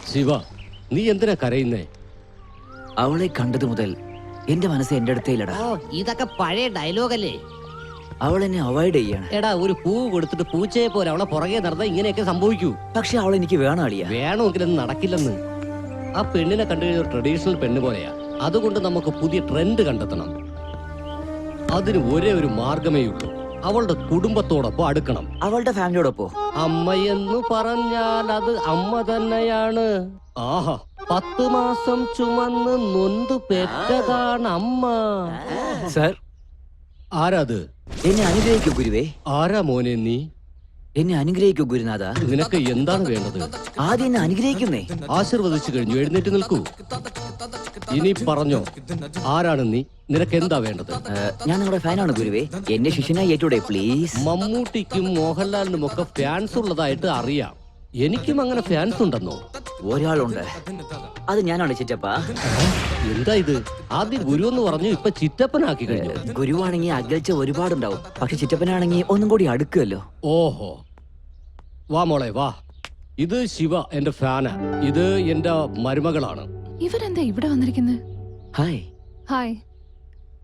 ശിവ, നീ എന്തിനാ കരയുന്നേ? അവളെ കണ്ടതു മുതൽ എന്റെ മനസ്സ് എന്റെ അടുത്തേലടാ. ഇതൊക്കെ പഴയ ഡയലോഗല്ലേ? അവൾ എന്നെ അവോയ്ഡ് ചെയ്യാണ്. എടാ, ഒരു പൂ കൊടുത്തിട്ട് പൂച്ചയെ പോലെ അവളെ പുറകെ നടന്ന ഇങ്ങനെയൊക്കെ സംഭവിക്കൂ. പക്ഷെ അവൾ എനിക്ക് വേണം അളിയ. വേണമെങ്കിലൊന്നും നടക്കില്ലെന്ന്. ആ പെണ്ണിനെ കണ്ടു കഴിഞ്ഞ ഒരു ട്രഡീഷണൽ പെണ്ണ് പോലെയാ. അതുകൊണ്ട് നമുക്ക് പുതിയ ട്രെൻഡ് കണ്ടെത്തണം. അതിന് ഒരേ ഒരു മാർഗമേ ഉള്ളൂ. അവളുടെ കുടുംബത്തോടൊപ്പം അടുക്കണം. അവളുടെ ഫാമിലിയോടൊപ്പോ? അമ്മയെന്നു പറഞ്ഞാൽ അത് അമ്മ തന്നെയാണ്. ആഹാ, 10 മാസം ചുമന്ന് നൊന്തു പെറ്റതാണ് അമ്മ. സർ, ആരാത്? എന്നെ അനുഗ്രഹിക്കൂ ഗുരുവേ. ആരാ മോനെ നീ? എന്നെ അനുഗ്രഹിക്കൂ ഗുരുനാഥ. നിനക്ക് എന്താണ് വേണ്ടത്? ആദ്യം എന്നെ അനുഗ്രഹിക്കുന്നേ. ആശീർവദിച്ചു കഴിഞ്ഞു, എഴുന്നേറ്റ് നിൽക്കൂ. ഇനി പറഞ്ഞോ, ആരാണ് നീ? നിനക്ക് എന്താ വേണ്ടത്? ഞാൻ നിങ്ങളുടെ ഫാനാണ് ഗുരുവേ. എന്നെ ശിഷ്യനായി ഏറ്റൂടെ പ്ലീസ്. മമ്മൂട്ടിക്കും മോഹൻലാലിനും ഒക്കെ ഫാൻസ് ഉള്ളതായിട്ട് അറിയാം. എനിക്കും അങ്ങനെ ഫാൻസ് ഉണ്ടെന്നോ? ഒരാളുണ്ട്, അത് ഞാനാണ് ചിറ്റപ്പ. എന്താ ഇത്? ആദ്യം ഗുരു എന്ന് പറഞ്ഞു, ഇപ്പൊ ചിറ്റപ്പനാക്കി കഴിഞ്ഞു. ഗുരുവാണെങ്കിൽ അകൽച്ച ഒരുപാടുണ്ടാവും, പക്ഷെ ചിറ്റപ്പനാണെങ്കിൽ ഒന്നും കൂടി അടുക്കുമല്ലോ. ഓഹോ, വാ മോളെ വാ. ഇത് ശിവ, എന്റെ ഫാനാ. ഇത് എന്റെ മരുമകളാണ്. ഇവരെന്താ ഇവിടെ വന്നിരിക്കുന്നത്? ഹായ്. ഹായ്.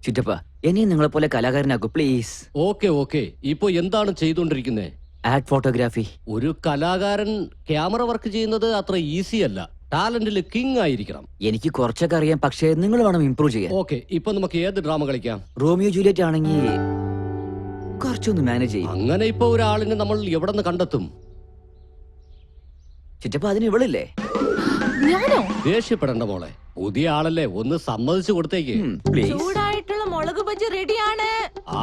ചിറ്റപ്പ, എന്നെയും നിങ്ങളെ പോലെ കലാകാരനാക്കൂ പ്ലീസ്. Okay okay. ഇപ്പൊ എന്താണ് ചെയ്തോണ്ടിരിക്കുന്നേ? Add photography. ഒരു കലാകാരൻ ക്യാമറ വർക്ക് ചെയ്യുന്നത് അത്ര ഈസി അല്ല. ടാലന്റിൽ കിങ് ആയിരിക്കണം. എനിക്ക് കുറച്ചൊക്കെ അറിയാം, പക്ഷേ നിങ്ങൾ വേണം ഇംപ്രൂവ് ചെയ്യാൻ. ഓക്കെ, ഇപ്പൊ നമുക്ക് ഏത് ഡ്രാമ കളിക്കാം? റോമിയോ ജൂലിയറ്റ് ആണെങ്കിൽ കുറച്ചൊന്ന് മാനേജ് ചെയ്യും. അങ്ങനെ ഇപ്പൊ ഒരാളിനെ നമ്മൾ എവിടെ നിന്ന് കണ്ടെത്തും? ചിറ്റപ്പ, അതിന് ഇവളില്ലേ? ഞാനോ? ദേഷ്യപ്പെടണ്ട മോളെ, പുതിയ ആളല്ലേ, ഒന്ന് സമ്മതിച്ചു കൊടുത്തേക്ക്. ചൂടായിട്ടുള്ള മുളക് ബജി റെഡിയാണ്.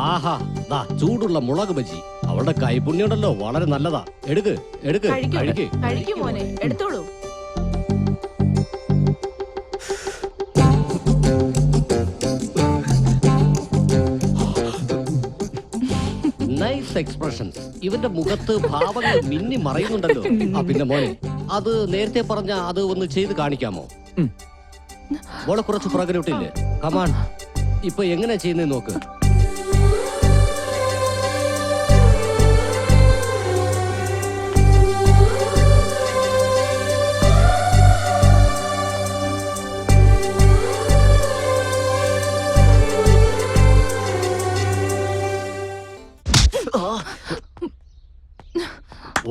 ആഹാ, ദാ ചൂടുള്ള മുളക് ബജി. അവളുടെ കൈപുണ്യം ഉണ്ടല്ലോ, വളരെ നല്ലതാ. എടുക്ക് എടുക്ക്, കഴിക്ക്. കഴിക്കും മോനെ, എടുത്തോളൂ. Nice expressions. ഇവന്റെ മുഖത്ത് ഭാവങ്ങൾ മിന്നി മറയുന്നുണ്ടല്ലോ. ആ പിന്നെ മോനെ, അത് നേരത്തെ പറഞ്ഞ അത് ഒന്ന് ചെയ്ത് കാണിക്കാമോ? മോളെ കുറച്ച് പുറകിലോട്ടില്ലേ? കമാൺ, ഇപ്പൊ എങ്ങനെ ചെയ്യുന്നേ നോക്ക്.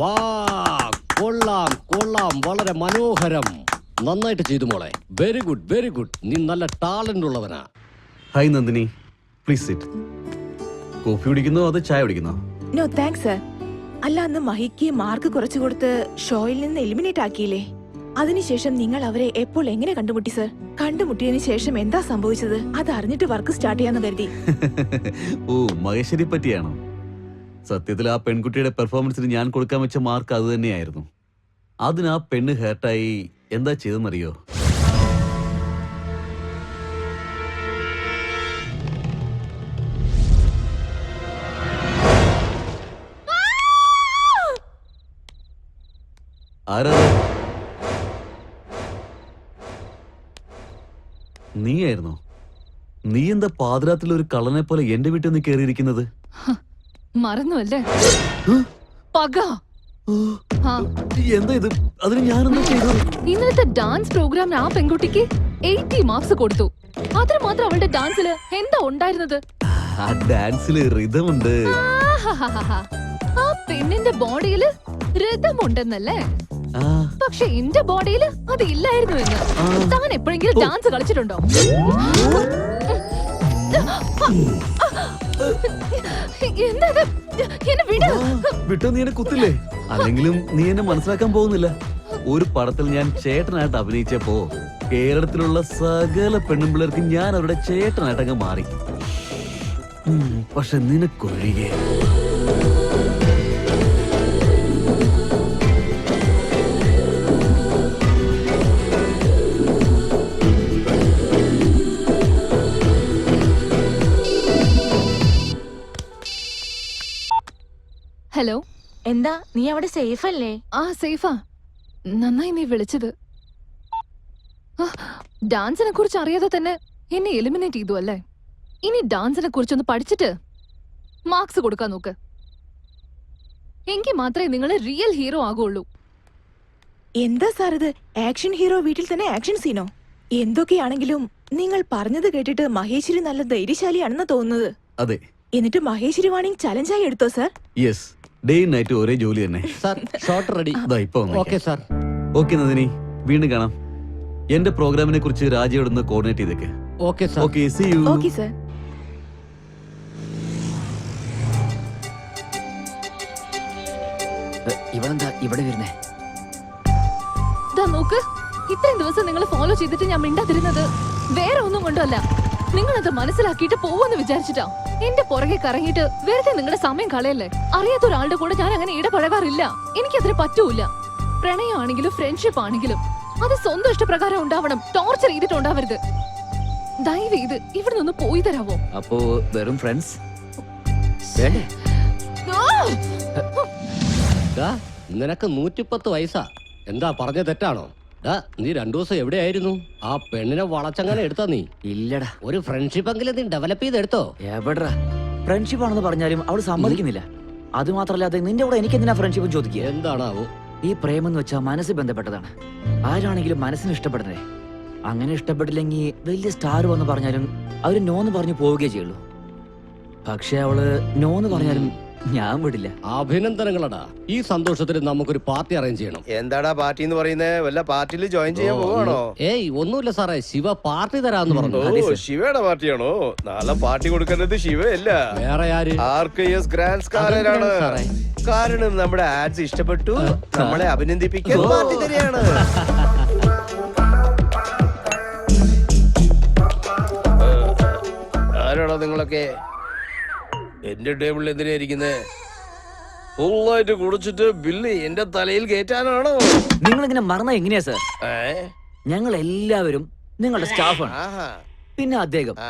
വാ, കൊള്ളാം കൊള്ളാം, വളരെ മനോഹരം. നന്നായിട്ട് ചെയ്തു മോളെ. Very good very good. നീ നല്ല ടാലന്റ് ഉള്ളവനാ. Hi Nandini, please sit. Coffee കുടിക്കുന്നോ അതോ ചായ കുടിക്കുന്നോ? No thanks sir. അല്ല, അന്ന് മഹിക്ക് മാർക്ക് കുറച്ചു കൊടുത്ത് ഷോയിൽ നിന്ന് എലിമിനേറ്റ് ആക്കിയില്ലേ? അതിനുശേഷം നിങ്ങൾ അവരെ എപ്പോൾ എങ്ങനെ കണ്ടുമുട്ടി സർ? കണ്ടുമുട്ടിയതിനു ശേഷം എന്താ സംഭവിച്ചത്? അത് അറിഞ്ഞിട്ട് വർക്ക് സ്റ്റാർട്ട് ചെയ്യാന്ന് കരുതി. ഓ, മഹേശ്വരി പറ്റിയാണോ? സത്യത്തിൽ ആ പെൺകുട്ടിയുടെ പെർഫോമൻസിന് ഞാൻ കൊടുക്കാൻ വെച്ച മാർക്ക് അത് തന്നെയായിരുന്നു. അതിന് ആ പെണ്ണ് ഹേർട്ടായി എന്താ ചെയ്തെന്നറിയോ? ആരാ? നീയായിരുന്നോ? നീ എന്താ പാതിരാത്രിയിൽ ഒരു കള്ളനെ പോലെ എന്റെ വീട്ടിൽ നിന്ന് കയറിയിരിക്കുന്നത്? മറന്നു അല്ലേ? പക. എന്താ ഇത്? അതിന് ഞാനെന്താ ചെയ്തത്? ഇന്നലത്തെ ഡാൻസ് പ്രോഗ്രാമിന് ആ പെൺകുട്ടിക്ക് 80 മാർക്സ് കൊടുത്തു. അതിന് മാത്രം അവളുടെ ഡാൻസില് എന്താ ഉണ്ടായിരുന്നത്? ആ ഡാൻസില് റിതം ഉണ്ട്. ആ പെണ്ണിന്റെ ബോഡിയില് റിതം ഉണ്ടെന്നല്ലേ? പക്ഷെ എന്റെ ബോഡിയില് അത് ഇല്ലായിരുന്നു എന്ന്. താൻ എപ്പോഴെങ്കിലും ഡാൻസ് കളിച്ചിട്ടുണ്ടോ? വിട്ടോ, നീ എന്നെ കുത്തില്ലേ? അല്ലെങ്കിലും നീ എന്നെ മനസ്സിലാക്കാൻ പോകുന്നില്ല. ഒരു പടത്തിൽ ഞാൻ ചേട്ടനായിട്ട് അഭിനയിച്ചപ്പോ കേരളത്തിലുള്ള സകല പെണ്ണുമ്പിള്ളേർക്ക് ഞാൻ അവരുടെ ചേട്ടനായിട്ടങ്ങ് മാറി. പക്ഷെ നിനക്കൊഴികെ. ഹലോ, എന്താ നീ അവിടെ സേഫ് അല്ലേ? ആ സേഫാ. നന്നായി നീ വിളിച്ചത്. ഡാൻസിനെ കുറിച്ച് അറിയാതെ തന്നെ എന്നെ എലിമിനേറ്റ് ചെയ്തു അല്ലേ? ഇനി ഡാൻസിനെ കുറിച്ചൊന്ന് പഠിച്ചിട്ട് മാർക്സ് കൊടുക്കാൻ നോക്ക്. എങ്കിൽ മാത്രമേ നിങ്ങൾ റിയൽ ഹീറോ ആകുള്ളൂ. എന്താ സാർ ഇത്? ആക്ഷൻ ഹീറോ വീട്ടിൽ തന്നെ ആക്ഷൻ സീനോ? എന്തൊക്കെയാണെങ്കിലും നിങ്ങൾ പറഞ്ഞത് കേട്ടിട്ട് മഹേശ്വരി നല്ല ധൈര്യശാലിയാണെന്ന് തോന്നുന്നത്. അതെ. എന്നിട്ട് മഹേശ്വരി വാണിംഗ് ചലഞ്ചായി എടുത്തോ സാർ? യെസ്, ഡേയും നൈറ്റും ഒരേ ജോലി തന്നെ. Sir shot ready. അതാ ഇപ്പൊ ഓക്കെ സാർ. ഓക്കെ നന്ദിനി, വീണ്ടും കാണാം. എന്റെ പ്രോഗ്രാമിനെ കുറിച്ച് രാജയോടൊന്ന് കോർഡിനേറ്റ് ചെയ്തേക്ക്. Okay sir. Okay, see you. Okay sir. ഇവളെന്താ ഇവിടെ വരുന്നേ? ദാ നോക്ക്, ഇത്രയും ദിവസം നിങ്ങൾ ഫോളോ ചെയ്തിട്ട് ഞാൻ മിണ്ടാതിരുന്നത് വേറെ ഒന്നും കൊണ്ടല്ല. നിങ്ങളത് മനസ്സിലാക്കിയിട്ട് പോവെന്ന് വിചാരിച്ചിട്ടാ. എന്റെ പുറകെ കറങ്ങിയിട്ട് വെറുതെ നിങ്ങളുടെ സമയം കളയല്ലേ. അറിയാത്ത ഒരാളുടെ കൂടെ ഞാൻ അങ്ങനെ ഇടപഴകാറില്ല. എനിക്കതിന് പറ്റൂല. പ്രണയമാണെങ്കിലും ഫ്രണ്ട്ഷിപ്പ് ആണെങ്കിലും അത് സ്വന്തം ഇഷ്ടപ്രകാരം ഉണ്ടാവണം. ടോർച്ചർ ചെയ്തിട്ട് ഉണ്ടാവരുത്. ദയവ് ചെയ്ത് ഇവിടെ നിന്ന് പോയി തരാവോ? അപ്പോ വെറും ഫ്രണ്ട്സ് വേണ്ടേ? ദാ, നിനക്ക് 110 വയസ്സാ. എന്താ പറഞ്ഞ തെറ്റാണോ? ദാ, നീ 2 ദിവസം എവിടെയായിരുന്നു? ആ പെണ്ണിനെ വളച്ചങ്ങനെ എടുത്താ നീ? ഇല്ലടാ. ഒരു ഫ്രണ്ട്ഷിപ്പ് എങ്കിലും നീ ഡെവലപ്പ് ചെയ്തെടുത്തോ? എവിടാ? ഫ്രണ്ട്ഷിപ്പ് ആണെന്ന് പറഞ്ഞാലും അവള് സമ്മതിക്കുന്നില്ല. അത് മാത്രല്ലാതെ നിന്റെ കൂടെ എനിക്ക് എന്തിനാ ഫ്രണ്ട്ഷിപ്പ് ചോദിക്കുക? എന്താണാവോ? ഈ പ്രേമം എന്ന് വെച്ചാൽ മനസ്സ് ബന്ധപ്പെട്ടതാണ്. ആരാണെങ്കിലും മനസ്സിന് ഇഷ്ടപ്പെടണേ. അങ്ങനെ ഇഷ്ടപ്പെട്ടില്ലെങ്കിൽ വലിയ സ്റ്റാർ വന്ന് പറഞ്ഞാലും അവര് നോന്ന് പറഞ്ഞു പോവുകയേ ചെയ്യുള്ളൂ. പക്ഷെ അവള് നോന്ന് പറഞ്ഞാലും ഞാൻ വിടില്ല. അഭിനന്ദനങ്ങളടാ. ഈ സന്തോഷത്തിൽ നമുക്കൊരു പാർട്ടി അറേഞ്ച് ചെയ്യണം. എന്താടാ പാർട്ടി എന്ന് പറയുന്നത്? വല്ല പാർട്ടിയിൽ ജോയിൻ ചെയ്യാൻ പോവാണോ? ഏയ് ഒന്നുമില്ല സാറേ, ശിവ പാർട്ടി തരാന്ന് പറഞ്ഞു. ഓ, ശിവയുടെ പാർട്ടിയാണോ? നാളെ പാർട്ടി കൊടുക്കേണ്ടത് ശിവയല്ല, വേറെ ആര്? RKS ഗ്രാൻഡ് സ്കാലറാണ്. അതെന്താണ് സാറേ? കാരണം നമ്മുടെ ആഡ്സ് ഇഷ്ടപ്പെട്ടു, നമ്മളെ അഭിനന്ദിപ്പിക്കാൻ പാർട്ടി തന്നെയാണ്. ആരാണോ നിങ്ങളൊക്കെ? എന്റെ ടേബിളിൽ എന്തിനാ ഇരിക്കുന്നേ? ഫുള്ളായിട്ട് കുടിച്ചിട്ട് ബില്ല് എന്റെ തലയിൽ കയറ്റാനാണോ? നിങ്ങൾ ഇങ്ങനെ മറന്ന എങ്ങനെയാ സാർ? ഏ? ഞങ്ങൾ എല്ലാവരും നിങ്ങളുടെ സ്റ്റാഫാണ്. ആഹാ. പിന്നെ അദ്ദേഹം ആ,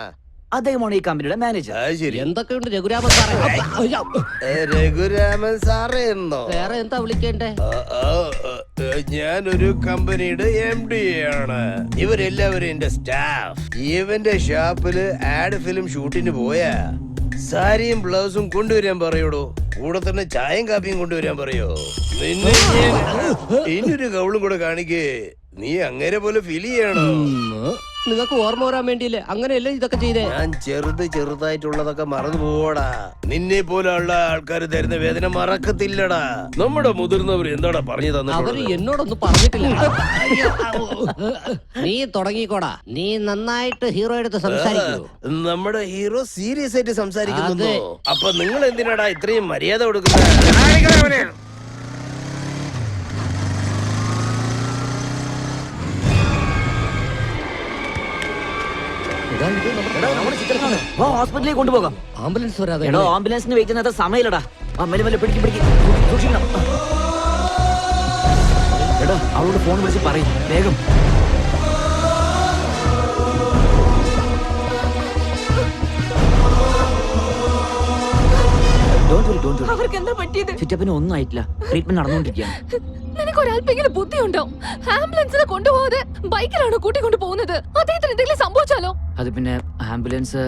അദ്ദേഹമാണ് ഈ കമ്പനിയുടെ മാനേജർ. അത് ശരി. എന്തൊക്കെയുണ്ട് രഘുരാമൻ സാറേ? അയ്യോ. രഘുരാമൻ സാറേ എന്നോ? വേറെ എന്താ വിളിക്കേണ്ടേ? ഞാനൊരു കമ്പനിയുടെ MD ആണ്. ഇവരെല്ലാവരും എന്റെ സ്റ്റാഫ്. ഇവന്റെ ഷാപ്പില് ആഡ് ഫിലിം ഷൂട്ടിന് പോയാ സാരിയും ബ്ലൗസും കൊണ്ടുവരാൻ പറയൂടോ. കൂടെ തന്നെ ചായയും കാപ്പിയും കൊണ്ടുവരാൻ പറയോ? നിന്നെ ഇനിയൊരു കൗളും കൂടെ കാണിക്കേ. നീ അങ്ങനെ പോലെ ഫീൽ ചെയ്യണോ? നിങ്ങൾക്ക് ഓർമ്മ വരാൻ വേണ്ടിയില്ലേ അങ്ങനെയല്ലേ ഇതൊക്കെ ചെയ്തേ? ഞാൻ ചെറുതായിട്ടുള്ളതൊക്കെ മറന്നു പോവാടാ. നിന്നെ പോലുള്ള ആൾക്കാർ തരുന്ന വേദന മറക്കത്തില്ലടാ. നമ്മുടെ മുതിർന്നവർ എന്താടാ പറഞ്ഞു അവര് തന്നിട്ടുള്ളത്? എന്നോടൊന്നും പറഞ്ഞിട്ടില്ല. നീ തുടങ്ങിക്കോടാ. നീ നന്നായിട്ട് ഹീറോ എടുത്ത് സംസാരിക്കൂ. നമ്മുടെ ഹീറോ സീരിയസ് ആയിട്ട് സംസാരിക്കുന്നു. അതെ. അപ്പൊ നിങ്ങൾ എന്തിനാടാ ഇത്രയും മര്യാദ കൊടുക്കുന്നത്? വാ, ഹോസ്പിറ്റലിലേക്ക് കൊണ്ടുപോകാം. ആംബുലൻസ് വരാതെ എടോ, ആംബുലൻസിന് വെയിറ്റ് ചെയ്യുന്ന സമയമില്ലടാ. മെല്ലെ പിടിക്കും. സൂക്ഷിക്കണം. എടോ, അവളോട് ഫോൺ വിളിച്ച് പറയും വേഗം. അവർക്ക് എന്താ പറ്റിയത്? ചുറ്റപ്പിന് ഒന്നും ആയിട്ടില്ല. ട്രീറ്റ്മെന്റ് നടന്നുകൊണ്ടിരിക്കുകയാണ്. നിനക്ക് ഒരല്പെങ്കിലും ബുദ്ധിയുണ്ടോ? ആംബുലൻസിനെ കൊണ്ടുപോകാതെ ബൈക്കിലാണോ കൂട്ടിക്കൊണ്ട് പോകുന്നത്? അദ്ദേഹത്തിന് എന്തെങ്കിലും സംഭവിച്ചാലോ? അത് പിന്നെ ആംബുലൻസ്.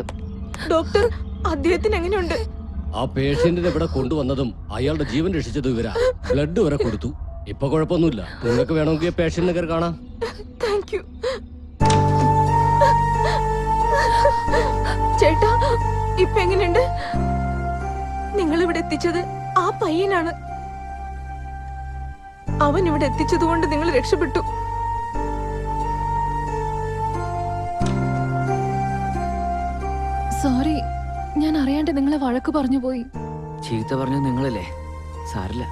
ഡോക്ടർ, അദ്ദേഹത്തിന് എങ്ങനെയുണ്ട്? ആ പേഷ്യന്റിനെ ഇവിടെ കൊണ്ടുവന്നതും അയാളുടെ ജീവൻ രക്ഷിച്ചതും ഇവരാ. ബ്ലഡ് വരെ കൊടുത്തു. ഇപ്പൊ കുഴപ്പമൊന്നുമില്ല. നിങ്ങൾക്ക് വേണമെങ്കിൽ പേഷ്യന്റിനെ കയറി കാണാം. Thank you. ചേട്ടാ, ഇപ്പൊ എങ്ങനെയുണ്ട്? നിങ്ങൾ ഇവിടെ എത്തിച്ചത് ആ പയ്യനാണ്. അവൻ ഇവിടെ എത്തിച്ചതുകൊണ്ട് നിങ്ങൾ രക്ഷപ്പെട്ടു. സോറി, ഞാൻ അറിയാണ്ട് നിങ്ങളെ വഴക്ക് പറഞ്ഞു പോയി. ചീത്ത പറഞ്ഞത് നിങ്ങളല്ലേ? സാരില്ല.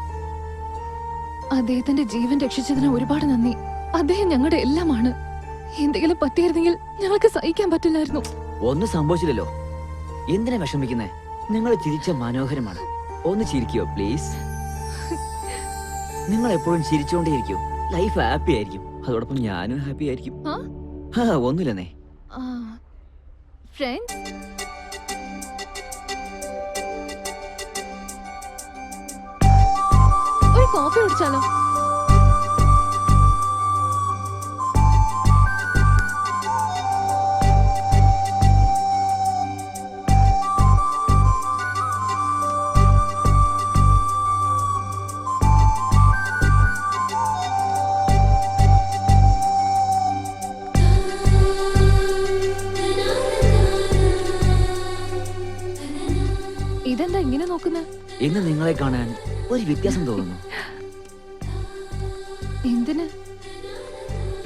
അദ്ദേഹത്തിന്റെ ജീവൻ രക്ഷിച്ചതിന് ഒരുപാട് നന്ദി. അദ്ദേഹം ഞങ്ങളുടെ എല്ലാമാണ്. എന്തെങ്കിലും പറ്റിയിരുന്നെങ്കിൽ ഞങ്ങൾക്ക് സഹിക്കാൻ പറ്റില്ലായിരുന്നു. ഒന്നും സംഭവിച്ചില്ലല്ലോ. എന്തിനാ വിഷമിക്കുന്നേ? നിങ്ങൾ ചിരിച്ച മനോഹരമാണ്. ഒന്ന് ചിരിക്കോ പ്ലീസ്. നിങ്ങൾ എപ്പോഴും ചിരിച്ചോണ്ടേയിരിക്കും. ലൈഫ് ഹാപ്പി ആയിരിക്കും. അതോടൊപ്പം ഞാനും ഹാപ്പി ആയിരിക്കും. ഒന്നുമില്ലെന്നേ. ഫ്രണ്ട്സ്, ഒരു കോഫി കുടിച്ചാലോ? നോക്കുന്നത്? ഇന്ന് നിങ്ങളെ കാണാൻ ഒരു വ്യത്യാസം തോന്നുന്നു. എന്തിന്?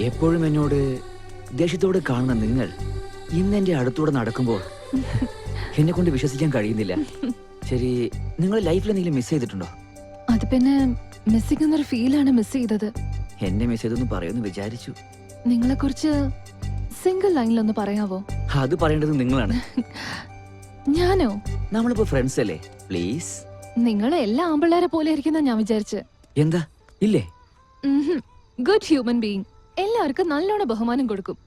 എപ്പോഴും എന്നോട് ദേഷ്യത്തോടെ കാണുന്ന നിങ്ങൾ ഇന്ന് എന്റെ അടുത്തൂടെ നടക്കുമ്പോൾ എന്നെ കൊണ്ട് വിശ്വസിക്കാൻ കഴിയുന്നില്ല. ശരി, നിങ്ങൾ ലൈഫിൽ എന്തെങ്കിലും മിസ് ചെയ്തിട്ടുണ്ടോ? അത് പിന്നെ മിസ്സിംഗ് എന്നൊരു ഫീലാണ് മിസ് ചെയ്തത്. എന്നെ മിസ് ചെയ്തൊന്നും പറയുമെന്ന് വിചാരിച്ചു. നിങ്ങളെ കുറിച്ച് സിംഗിൾ ലൈനിലൊന്ന് പറയാവോ? അത് പറയേണ്ടത് നിങ്ങളാണ്. ഞാനോ? നമ്മളിപ്പോ ഫ്രണ്ട്സ് അല്ലേ? പ്ലീസ്. നിങ്ങൾ എല്ലാ ആമ്പിള്ളേരെ പോലെ ഇരിക്കുന്ന ഞാൻ വിചാരിച്ച്. എന്താ ഇല്ലേ? Good human being. എല്ലാവർക്കും നല്ലോണം ബഹുമാനം കൊടുക്കും.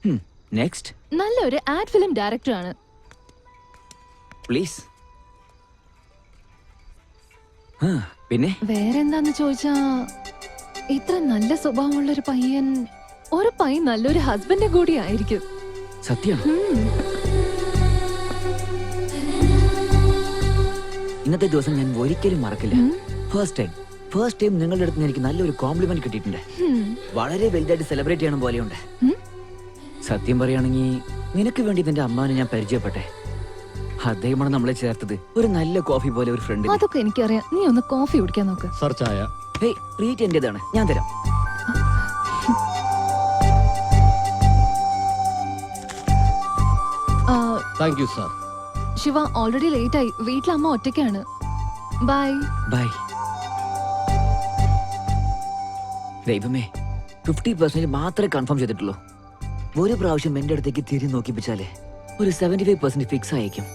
നെക്സ്റ്റ്. നല്ലൊരു ആഡ് ഫിലിം ഡയറക്ടറാണ്. പ്ലീസ്. പിന്നെ വേറെന്താന്ന് ചോദിച്ചാ, ഇത്ര നല്ല സ്വഭാവമുള്ള ഒരു പയ്യൻ നല്ലൊരു ഹസ്ബൻഡ് കൂടി ആയിരിക്കും. സത്യം. ഇന്നത്തെ ദിവസം ഞാൻ ഒരിക്കലും മറക്കില്ല. ഫസ്റ്റ് ടൈം നിങ്ങളുടെ അടുത്ത് എനിക്ക് നല്ലൊരു കോംപ്ലിമെന്റ് കിട്ടിയിട്ടുണ്ട്. വളരെ വലുതായിട്ട് സെലിബ്രേറ്റ് ചെയ്യണം പോലെയുണ്ട്. സത്യം പറയുകയാണെങ്കിൽ നിനക്ക് വേണ്ടി നിന്റെ അമ്മാനെ ഞാൻ പരിചയപ്പെട്ടെ. അദ്ദേഹമാണ് നമ്മളെ ചേർത്തത്. ഒരു നല്ല കോഫി പോലെ ഒരു ഫ്രണ്ട്. അതൊക്കെ എനിക്കറിയാം. നീ ഒന്ന് കോഫി കുടിക്കാൻ നോക്ക്. സർ ചായ. ഹേയ്, ട്രീറ്റ് എന്റേതാണ്, ഞാൻ തരാം. Thank you sir. Shiva, already late ആയി. വീട്ടിൽ അമ്മ ഒറ്റയ്ക്കാണ്. ബൈ. ബൈ. ദൈവമേ, 50% മാത്രമേ കൺഫേം ചെയ്തിട്ടുള്ളൂ. ഒരു പ്രാവശ്യം എന്റെ അടുത്തേക്ക് തിരിഞ്ഞ് നോക്കിപ്പിച്ചാലേ ഒരു 75% ഫിക്സ് ആയേക്കും.